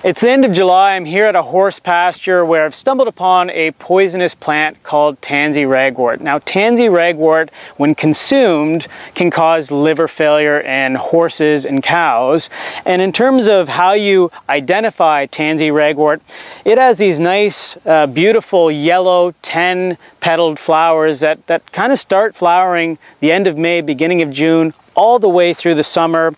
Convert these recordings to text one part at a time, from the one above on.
It's the end of July. I'm here at a horse pasture where I've stumbled upon a poisonous plant called Tansy ragwort. Now, Tansy ragwort, when consumed, can cause liver failure in horses and cows. And in terms of how you identify Tansy ragwort, it has these nice, beautiful yellow 10-petaled flowers that kind of start flowering the end of May, beginning of June, all the way through the summer.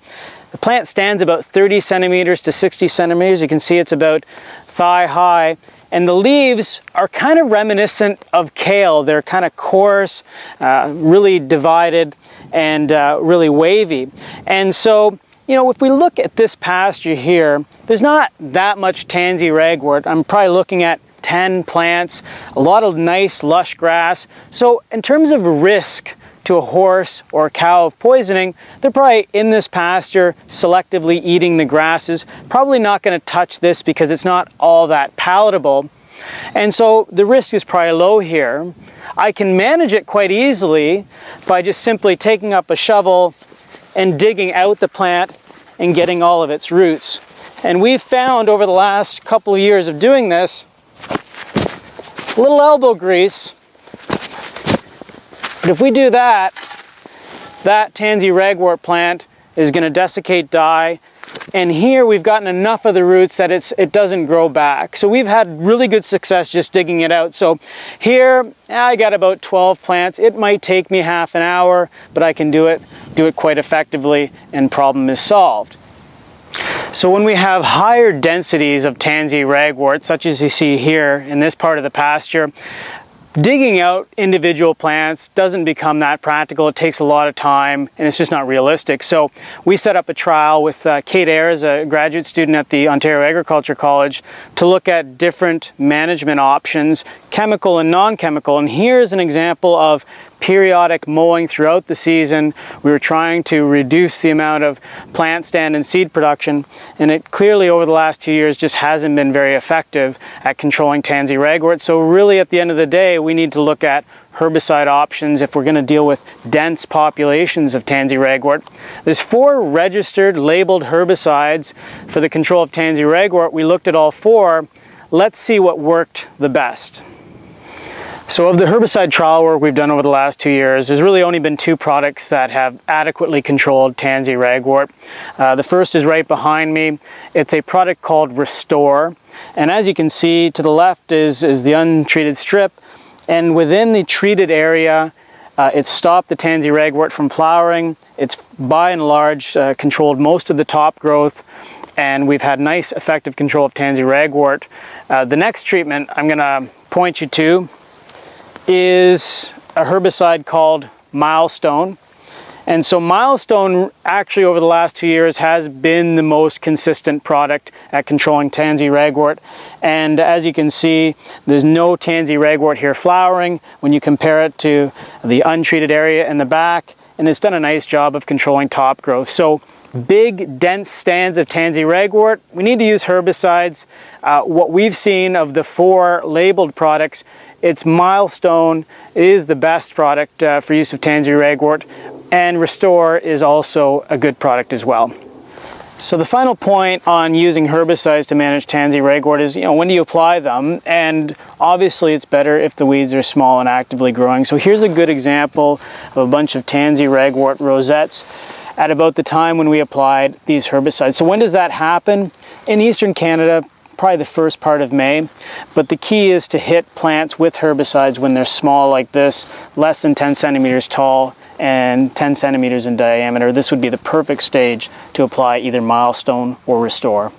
The plant stands about 30 centimeters to 60 centimeters. You can see it's about thigh high. And the leaves are kind of reminiscent of kale. They're kind of coarse, really divided, and really wavy. And so, you know, if we look at this pasture here, there's not that much Tansy ragwort. I'm probably looking at 10 plants, a lot of nice lush grass. So in terms of risk to a horse or a cow of poisoning, they're probably in this pasture selectively eating the grasses. Probably not going to touch this because it's not all that palatable. And so the risk is probably low here. I can manage it quite easily by just simply taking up a shovel and digging out the plant and getting all of its roots. And we've found over the last couple of years of doing this, a little elbow grease. But if we do that, that Tansy ragwort plant is going to desiccate, die, and here we've gotten enough of the roots that it doesn't grow back. So we've had really good success just digging it out. So here I got about 12 plants. It might take me half an hour, but I can do it quite effectively, and problem is solved. So when we have higher densities of Tansy ragwort, such as you see here in this part of the pasture, digging out individual plants doesn't become that practical. It takes a lot of time and it's just not realistic. So we set up a trial with Kate Ayres, a graduate student at the Ontario Agriculture College, to look at different management options, chemical and non-chemical. And here's an example of periodic mowing throughout the season. We were trying to reduce the amount of plant stand and seed production, and it clearly over the last 2 years just hasn't been very effective at controlling Tansy ragwort. So really at the end of the day, we need to look at herbicide options if we're going to deal with dense populations of Tansy ragwort. There's 4 registered labeled herbicides for the control of Tansy ragwort. We looked at all 4. Let's see what worked the best. So of the herbicide trial work we've done over the last 2 years, there's really only been 2 products that have adequately controlled Tansy ragwort. The first is right behind me. It's a product called Restore. And as you can see, to the left is the untreated strip. And within the treated area, it stopped the Tansy ragwort from flowering. It's by and large controlled most of the top growth. And we've had nice effective control of Tansy ragwort. The next treatment I'm going to point you to is a herbicide called Milestone. And so Milestone actually over the last 2 years has been the most consistent product at controlling Tansy ragwort. And as you can see, there's no Tansy ragwort here flowering when you compare it to the untreated area in the back, and it's done a nice job of controlling top growth. So big dense stands of Tansy ragwort, we need to use herbicides. What we've seen of the 4 labeled products, it's Milestone is the best product for use of Tansy ragwort, and Restore is also a good product as well. So the final point on using herbicides to manage Tansy ragwort is, when do you apply them? And obviously it's better if the weeds are small and actively growing. So here's a good example of a bunch of Tansy ragwort rosettes at about the time when we applied these herbicides. So when does that happen? In eastern Canada, probably the first part of May, but the key is to hit plants with herbicides when they're small like this, less than 10 centimeters tall and 10 centimeters in diameter. This would be the perfect stage to apply either Milestone or Restore.